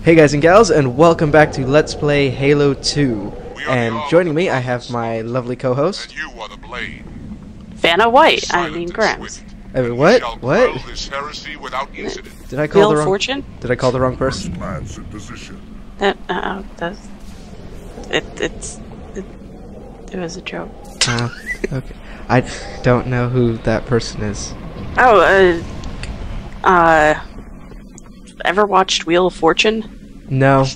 Hey guys and gals, and welcome back to Let's Play Halo 2. And joining me, I have my lovely co-host. You are the blade. Vanna White, I mean Gremz. What? What? Did I call Wheel the of wrong? Fortune? Did I call the wrong person? It was a joke. Okay. I don't know who that person is. Oh, ever watched Wheel of Fortune? No.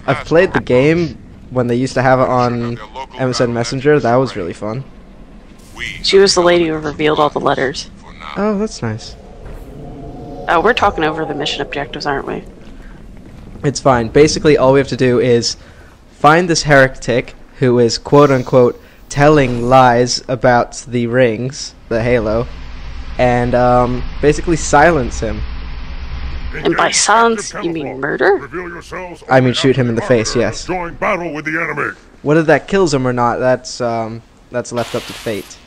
I've played the game when they used to have it on MSN Messenger. That was really fun. She was the lady who revealed all the letters. Oh, that's nice. Oh, we're talking over the mission objectives, aren't we? It's fine. Basically, all we have to do is find this heretic who is quote-unquote telling lies about the rings, the Halo, and basically silence him. And by silence, you mean murder? I mean shoot him in the face, yes. Join battle with the enemy. Whether that kills him or not, that's left up to fate.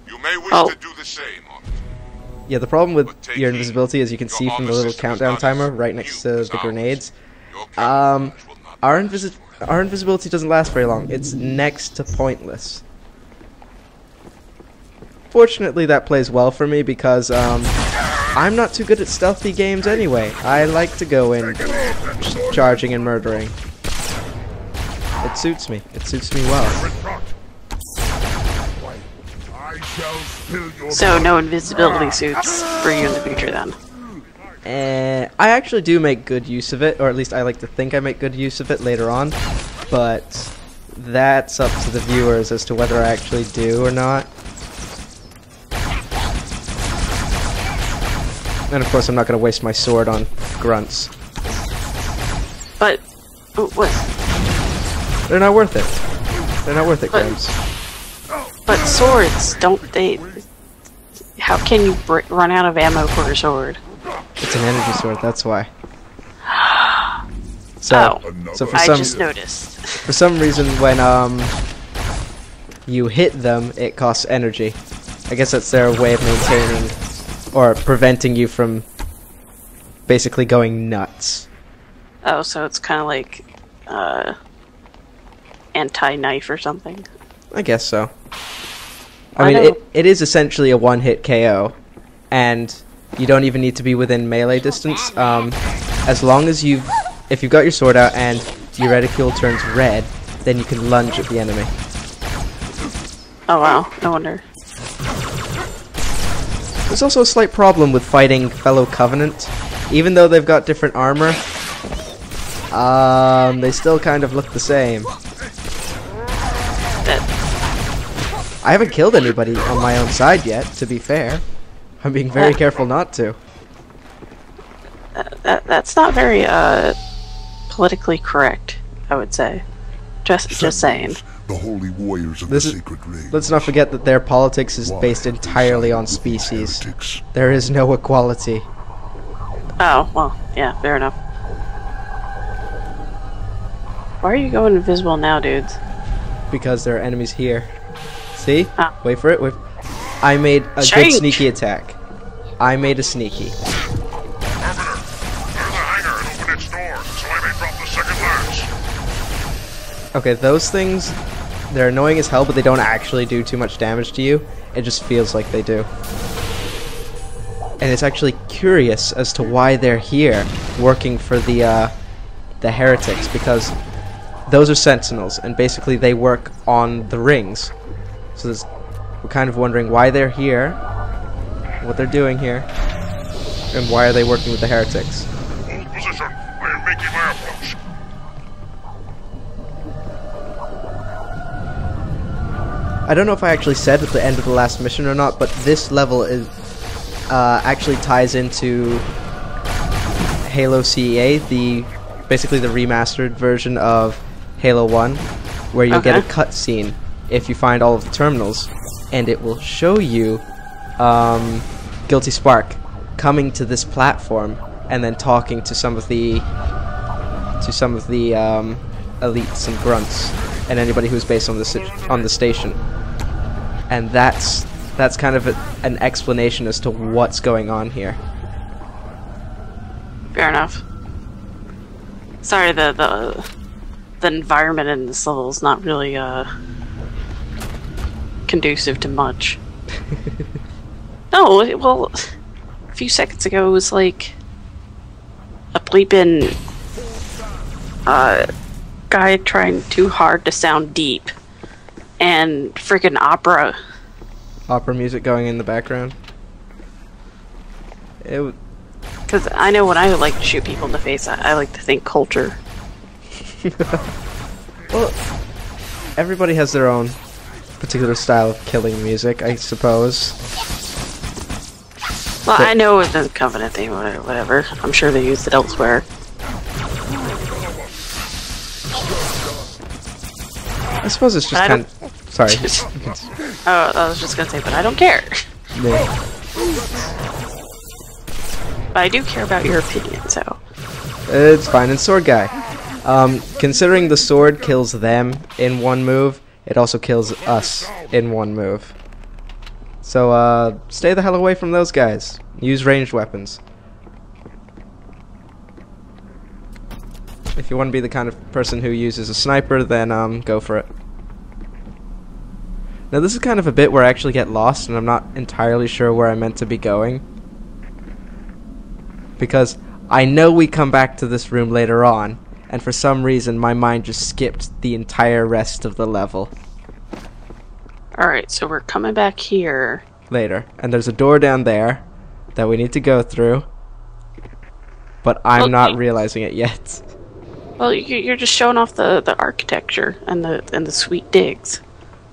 You may wish to do the same. Yeah, the problem with your invisibility, as you can see from the little countdown timer right next to the grenades, our invisibility doesn't last very long. It's next to pointless. Fortunately, that plays well for me because I'm not too good at stealthy games anyway. I like to go in charging and murdering. It suits me. It suits me well. So no invisibility suits for you in the future then? I actually do make good use of it, or at least I like to think I make good use of it later on, but that's up to the viewers as to whether I actually do or not. And of course I'm not going to waste my sword on grunts. But, what? They're not worth it. They're not worth it, Gremz. But swords, don't they... How can you run out of ammo for a sword? It's an energy sword, that's why. So for I some, just noticed. For some reason, when you hit them, it costs energy. I guess that's their way of maintaining or preventing you from basically going nuts. Oh, so it's kind of like anti-knife or something. I guess so. I mean, it is essentially a one-hit KO, and you don't even need to be within melee distance. As long as if you've got your sword out and your reticule turns red, then you can lunge at the enemy. Oh wow, no wonder. There's also a slight problem with fighting fellow Covenant. Even though they've got different armor, they still kind of look the same. I haven't killed anybody on my own side yet, to be fair. I'm being very careful not to. That's not very politically correct, I would say. Just saying. The holy warriors of the sacred ring. Let's not forget that their politics is based entirely on species. There is no equality. Oh, well, yeah, fair enough. Why are you going invisible now, dudes? Because there are enemies here. See? Oh. Wait for it. Wait. I made a good sneaky attack. I made a sneaky. Okay, those things, they're annoying as hell, but they don't actually do too much damage to you. It just feels like they do. And it's actually curious as to why they're here, working for the heretics, because those are sentinels, and basically they work on the rings. So we're kind of wondering why they're here, what they're doing here, and why are they working with the heretics. Hold position. I am making my approach. I don't know if I actually said at the end of the last mission or not, but this level is actually ties into Halo CEA, basically the remastered version of Halo 1, where you'll get a cutscene if you find all of the terminals, and it will show you Guilty Spark coming to this platform and then talking to some of the elites and grunts and anybody who's based on the station. And that's kind of an explanation as to what's going on here. Fair enough. Sorry, the environment in this level is not really conducive to much. No, well, a few seconds ago it was like a bleeping guy trying too hard to sound deep, and freaking opera music going in the background. Because I know when I like to shoot people in the face, I like to think culture. Well, everybody has their own particular style of killing music, I suppose. Well, I know it's a Covenant thing, whatever. I'm sure they use it elsewhere. I suppose it's just kind of... Sorry. Oh, I was just gonna say, but I don't care. Yeah. But I do care about your opinion, so... It's fine. And Sword Guy. Considering the sword kills them in one move, it also kills us in one move. So, stay the hell away from those guys. Use ranged weapons. If you want to be the kind of person who uses a sniper, then, go for it. Now, this is kind of a bit where I actually get lost, and I'm not entirely sure where I'm meant to be going. Because I know we come back to this room later on, and for some reason my mind just skipped the entire rest of the level. Alright, so we're coming back here. Later. And there's a door down there that we need to go through. But I'm not realizing it yet. Well, you're just showing off the architecture and the sweet digs.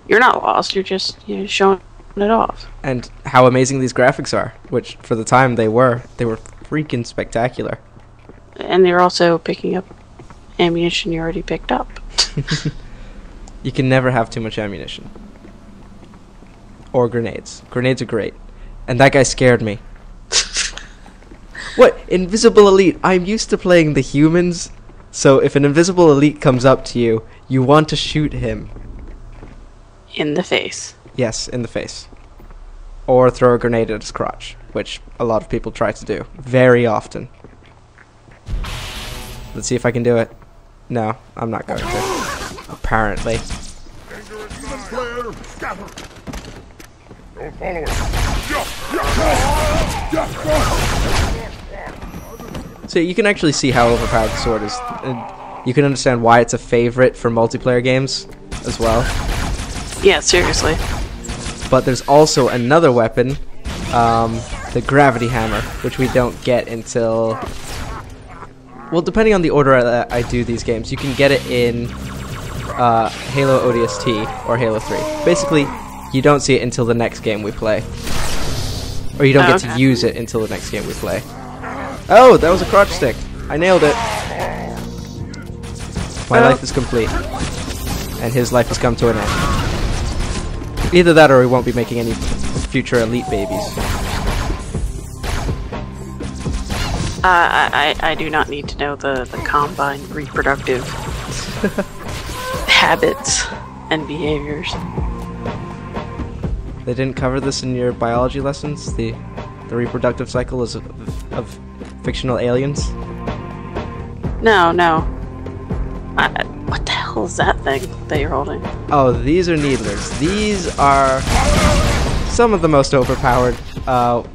You're not lost, you're just showing it off. And how amazing these graphics are, which for the time they were freaking spectacular. And you're also picking up ammunition you already picked up. You can never have too much ammunition. Or grenades. Grenades are great. And that guy scared me. What? Invisible Elite. I'm used to playing the humans, so if an Invisible Elite comes up to you, you want to shoot him. In the face. Yes, in the face. Or throw a grenade at his crotch, which a lot of people try to do. Very often. Let's see if I can do it. No, I'm not going to. Apparently. Don't follow it. So you can actually see how overpowered the sword is. And you can understand why it's a favorite for multiplayer games as well. Yeah, seriously. But there's also another weapon, the gravity hammer, which we don't get until... Well, depending on the order that I do these games, you can get it in Halo ODST or Halo 3. Basically, you don't see it until the next game we play. Or you don't get to use it until the next game we play. Oh, that was a crotch stick. I nailed it. My life is complete. And his life has come to an end. Either that or we won't be making any future elite babies. I do not need to know the combine reproductive habits and behaviors. They didn't cover this in your biology lessons? The reproductive cycle is of fictional aliens? No. What the hell is that thing that you're holding? Oh, these are needlers. These are some of the most overpowered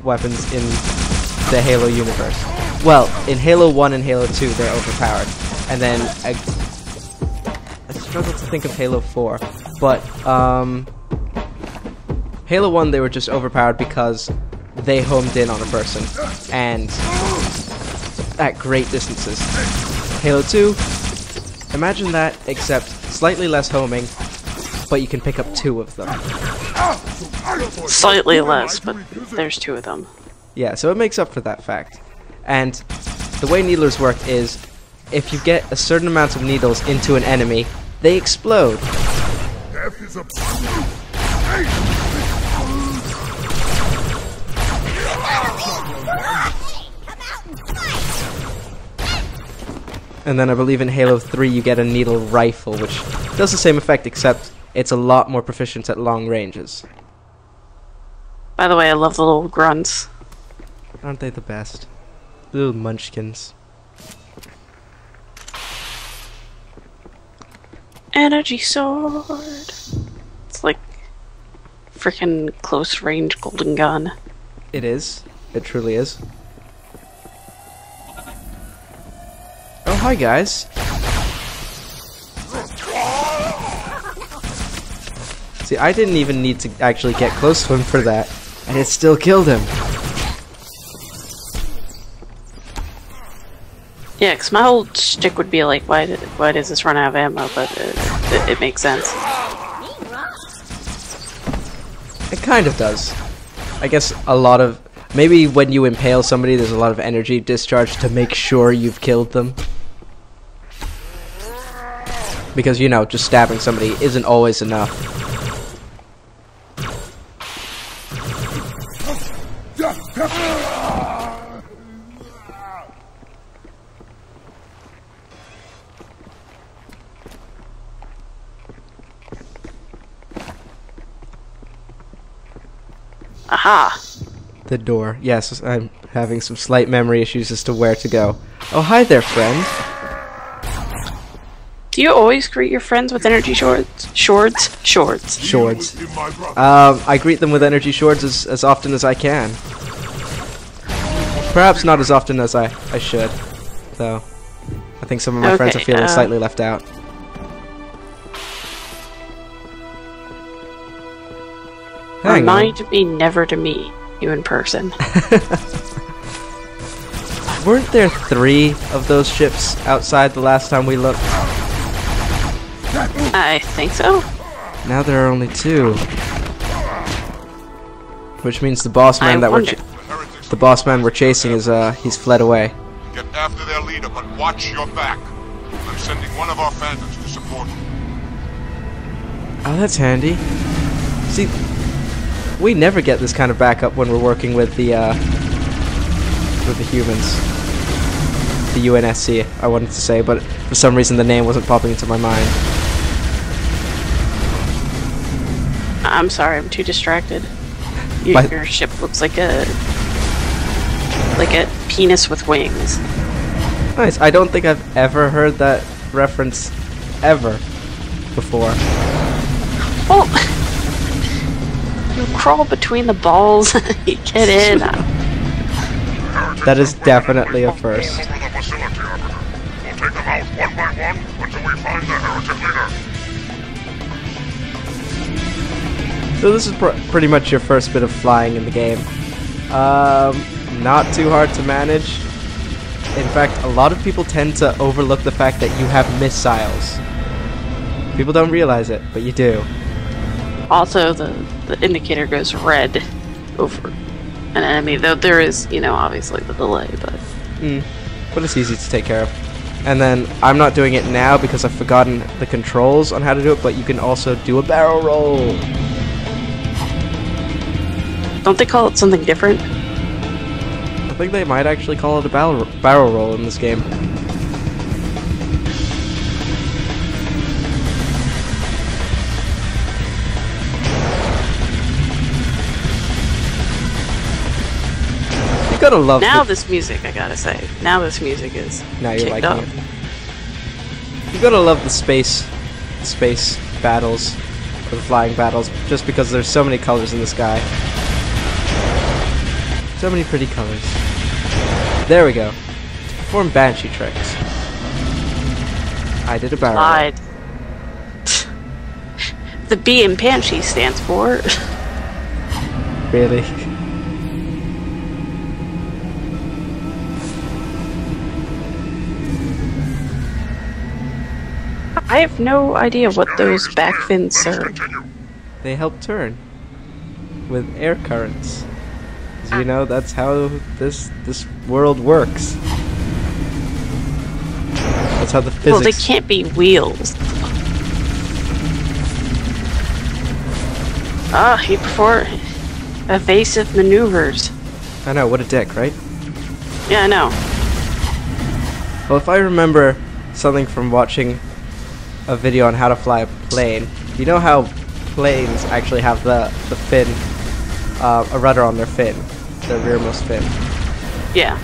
weapons in the Halo universe. Well, in Halo 1 and Halo 2, they're overpowered. And then I struggle to think of Halo 4. But, Halo 1, they were just overpowered because they homed in on a person. And at great distances. Halo 2, imagine that, except slightly less homing, but you can pick up 2 of them. Slightly less, but there's 2 of them. Yeah, so it makes up for that fact. And the way needlers work is, if you get a certain amount of needles into an enemy, they explode. And then I believe in Halo 3 you get a needle rifle, which does the same effect, except it's a lot more proficient at long ranges. By the way, I love the little grunts. Aren't they the best? Little munchkins. Energy sword. It's like freaking close range golden gun. It is. It truly is. Oh, hi guys. See, I didn't even need to actually get close to him for that, and it still killed him. Yeah, because my whole shtick would be like, why does this run out of ammo? But it makes sense. It kind of does. I guess a lot of... Maybe when you impale somebody, there's a lot of energy discharge to make sure you've killed them. Because, you know, just stabbing somebody isn't always enough. Aha! The door. Yes, I'm having some slight memory issues as to where to go. Oh, hi there, friend. Do you always greet your friends with energy swords? Swords? I greet them with energy swords as often as I can. Perhaps not as often as I should, though. I think some of my friends are feeling slightly left out. Remind me never to meet you in person. Weren't there 3 of those ships outside the last time we looked? I think so. Now there are only 2. Which means the boss man we're chasing is he's fled away. Get after their leader, but watch your back. I'm sending one of our phantoms to support him. Oh, that's handy. See, we never get this kind of backup when we're working with the humans. The UNSC, I wanted to say, but for some reason the name wasn't popping into my mind. I'm sorry, I'm too distracted. Your ship looks like a penis with wings. Nice. I don't think I've ever heard that reference ever before. Well, you crawl between the balls, you get in. That is definitely a first. Over the facility, Arbiter. We'll take them out one by one until we find the heretic leader. So this is pretty much your first bit of flying in the game. Not too hard to manage. In fact, a lot of people tend to overlook the fact that you have missiles. People don't realize it, but you do. Also, the indicator goes red over an enemy, though there is, you know, obviously the delay, but... But it's easy to take care of. And then, I'm not doing it now because I've forgotten the controls on how to do it, but you can also do a barrel roll. Don't they call it something different? I think they might actually call it a barrel roll in this game. You gotta love now this music, I gotta say. Now this music is now you're kicked liking up. it. You gotta love the space battles, or the flying battles, just because there's so many colors in the sky. So many pretty colors. There we go. To perform Banshee tricks. I did a barrel roll. Lied. The B in Banshee stands for... Really? I have no idea what those back fins serve. They help turn with air currents. As you know, that's how this world works. That's how the physics... Well, they can't be wheels. Ah, he performed evasive maneuvers. I know, what a dick, right? Yeah, I know. Well, if I remember something from watching a video on how to fly a plane, you know how planes actually have the fin, a rudder on their fin, their rearmost fin. Yeah.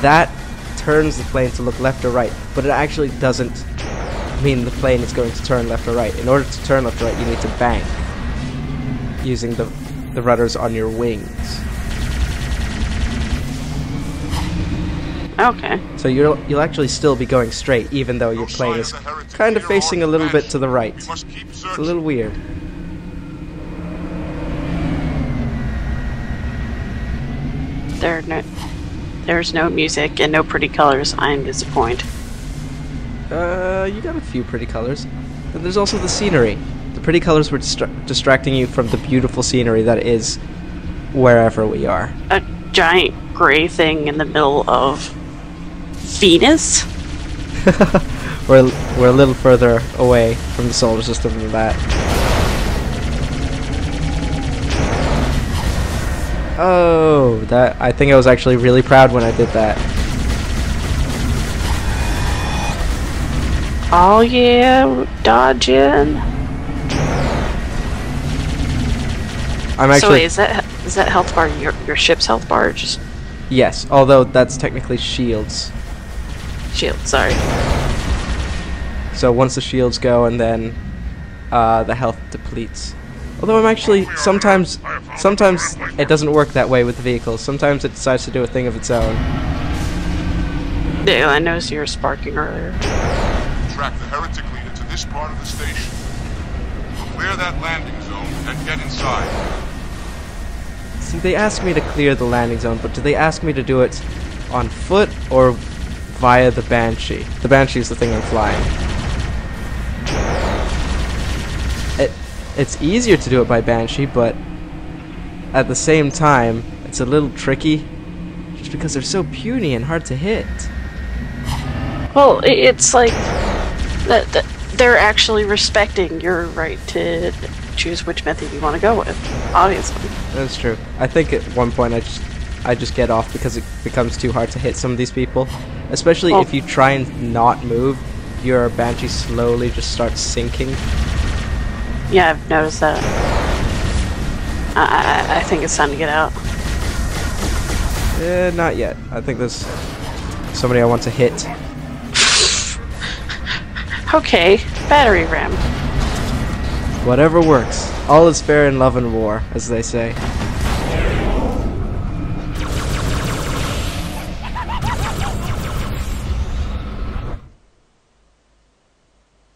That turns the plane to look left or right, but it actually doesn't mean the plane is going to turn left or right. In order to turn left or right, you need to bank using the rudders on your wings. Okay. So you'll actually still be going straight, even though your plane is kind of facing a little bit to the right. It's a little weird. There's no music and no pretty colors. I'm disappointed. You got a few pretty colors. But there's also the scenery. The pretty colors were distracting you from the beautiful scenery that is wherever we are. A giant gray thing in the middle of Venus? We're a little further away from the solar system than that. Oh, I think I was actually really proud when I did that. Oh yeah, dodging. I'm actually. So wait, is that health bar your ship's health bar? Or just yes, although that's technically shields. shield. Sorry. So once the shields go, and then the health depletes. Although I'm actually sometimes it doesn't work that way with the vehicles. Sometimes it decides to do a thing of its own. Yeah, I noticed you were sparking earlier. Track the heretic leader to this part of the station. Clear that landing zone and get inside. See, they ask me to clear the landing zone, but do they ask me to do it on foot or via the Banshee? The Banshee is the thing I'm flying. It's easier to do it by Banshee, but at the same time, it's a little tricky, just because they're so puny and hard to hit. Well, it's like that they're actually respecting your right to choose which method you want to go with. Obviously, that's true. I think at one point I just get off because it becomes too hard to hit some of these people, especially if you try and not move. Your Banshee slowly just starts sinking. Yeah, I've noticed that. I think it's time to get out. Not yet. I think there's somebody I want to hit. Okay, battery ram. Whatever works. All is fair in love and war, as they say.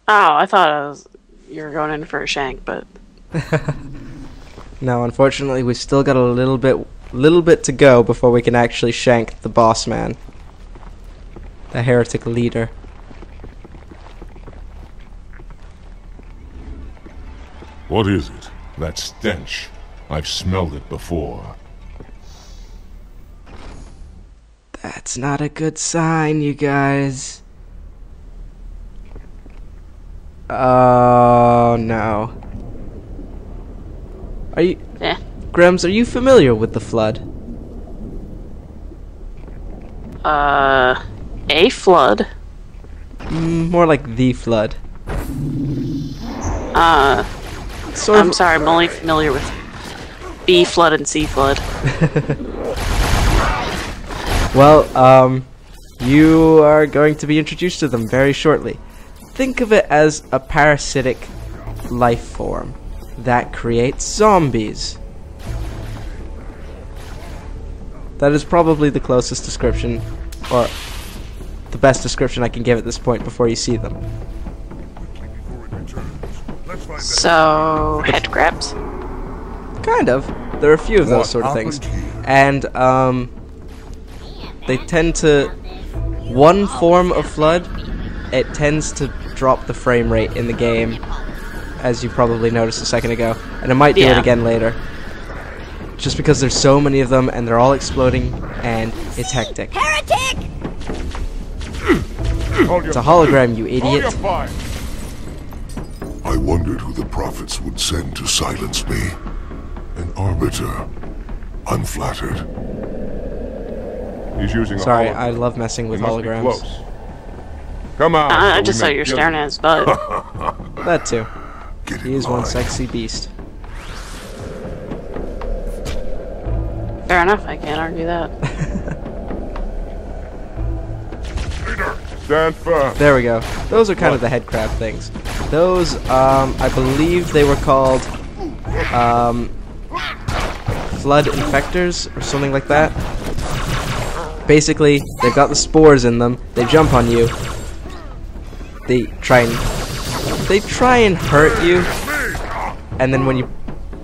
Oh, I thought you were going in for a shank, but no, unfortunately, we've still got a little bit to go before we can actually shank the boss man, the heretic leader. What is it? That stench. I've smelled it before. That's not a good sign, you guys. Oh no. Are you... Gremz, are you familiar with the Flood? A flood? More like the Flood. I'm sorry, I'm only familiar with B flood and C flood. Well, you are going to be introduced to them very shortly. Think of it as a parasitic life form that creates zombies. That is probably the closest description, or the best description I can give at this point before you see them. So, head grabs? Kind of. There are a few of those sort of things. And, they tend to... One form of Flood, it tends to drop the frame rate in the game, as you probably noticed a second ago. And it might do it again later. Just because there's so many of them, and they're all exploding, and it's hectic. Heretic! It's a hologram, you idiot. I wondered who the prophets would send to silence me. An Arbiter. Unflattered. He's using Sorry, a hologram. I love messing with holograms. Close. Come on. I just saw you staring at his butt. That too. Get He is one sexy beast. Fair enough, I can't argue that. Leader, Stand firm. There we go. Those are kind of the head crab things. Those, I believe they were called, flood infectors or something like that. Basically, they've got the spores in them. They jump on you. They try and hurt you. And then when you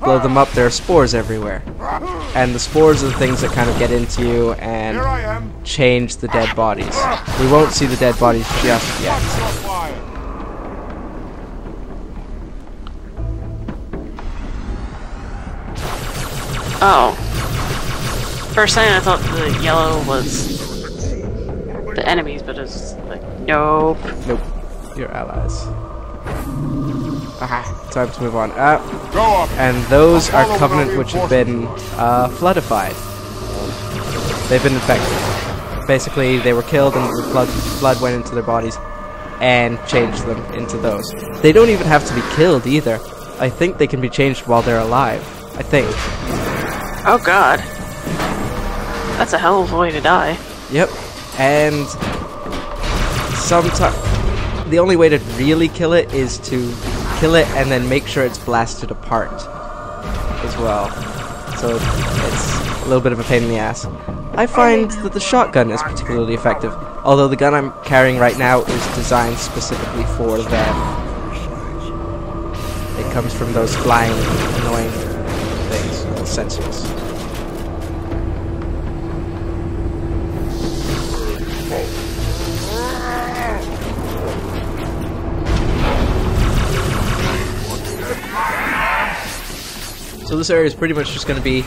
blow them up, there are spores everywhere. And the spores are the things that kind of get into you and change the dead bodies. We won't see the dead bodies just yet. Oh. For a second I thought the yellow was the enemies, but it's like, nope. Nope. Your allies. Aha, time to move on. And those are Covenant which have been floodified. They've been infected. Basically, they were killed and the flood went into their bodies and changed them into those. They don't even have to be killed either. I think they can be changed while they're alive. I think. Oh god. That's a hell of a way to die. Yep. And sometimes the only way to really kill it is to kill it and then make sure it's blasted apart as well. So it's a little bit of a pain in the ass. I find that the shotgun is particularly effective, although the gun I'm carrying right now is designed specifically for them. It comes from those flying, annoying things, sensors. So this area is pretty much just going to be,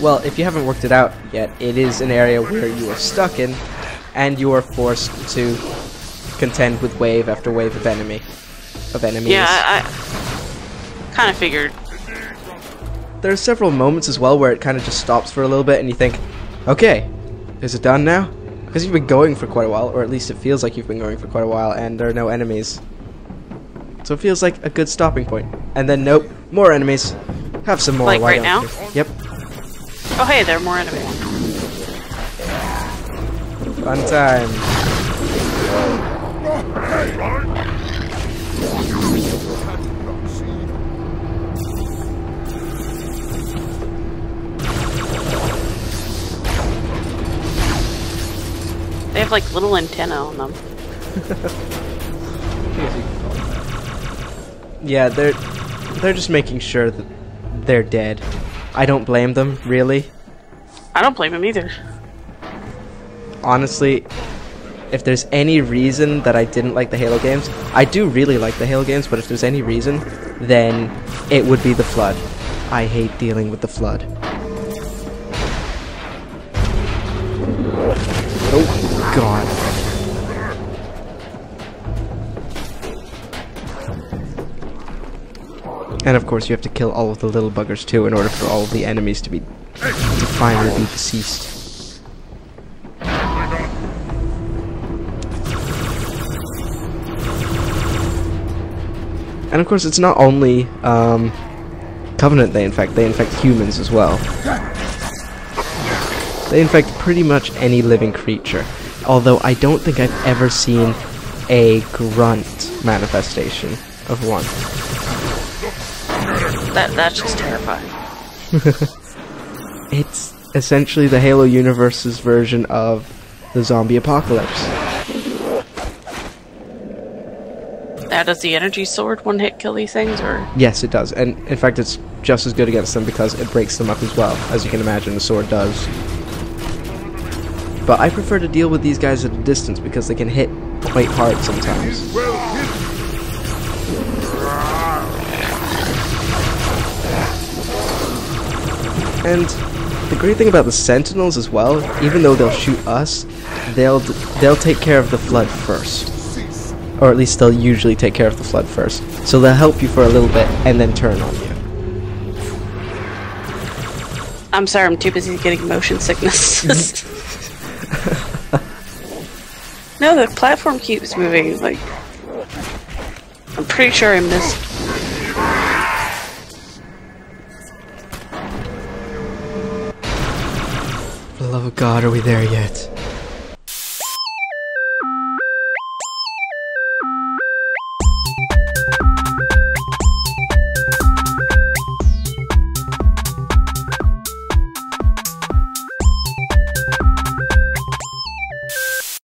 well, if you haven't worked it out yet, it is an area where you are stuck in, and you are forced to contend with wave after wave of enemies. Yeah, I kind of figured. There are several moments as well where it kind of just stops for a little bit, and you think, okay, is it done now? Because you've been going for quite a while, or at least it feels like you've been going for quite a while, and there are no enemies. So it feels like a good stopping point. And then, nope, more enemies. Have some more. Like why right don't now? you? Yep. Oh hey, there are more enemies. Fun time. They have like little antennae on them. Yeah, they're just making sure that they're dead. I don't blame them, really. I don't blame them either. Honestly, if there's any reason that I didn't like the Halo games, I do really like the Halo games, but if there's any reason, then it would be the Flood. I hate dealing with the Flood. Oh, God. And of course you have to kill all of the little buggers too in order for all of the enemies to finally be deceased. And of course it's not only Covenant they infect humans as well. They infect pretty much any living creature. Although I don't think I've ever seen a grunt manifestation of one. That's just terrifying. It's essentially the Halo universe's version of the zombie apocalypse. Now, does the energy sword one-hit kill these things, or? Yes, it does, and in fact it's just as good against them because it breaks them up as well, as you can imagine the sword does. But I prefer to deal with these guys at a distance because they can hit quite hard sometimes. And the great thing about the Sentinels as well, even though they'll shoot us, they'll take care of the Flood first. Or at least they'll usually take care of the Flood first. So they'll help you for a little bit and then turn on you. I'm sorry, I'm too busy getting motion sickness. No, the platform keeps moving, like... I'm pretty sure I missed... For the love of God, are we there yet?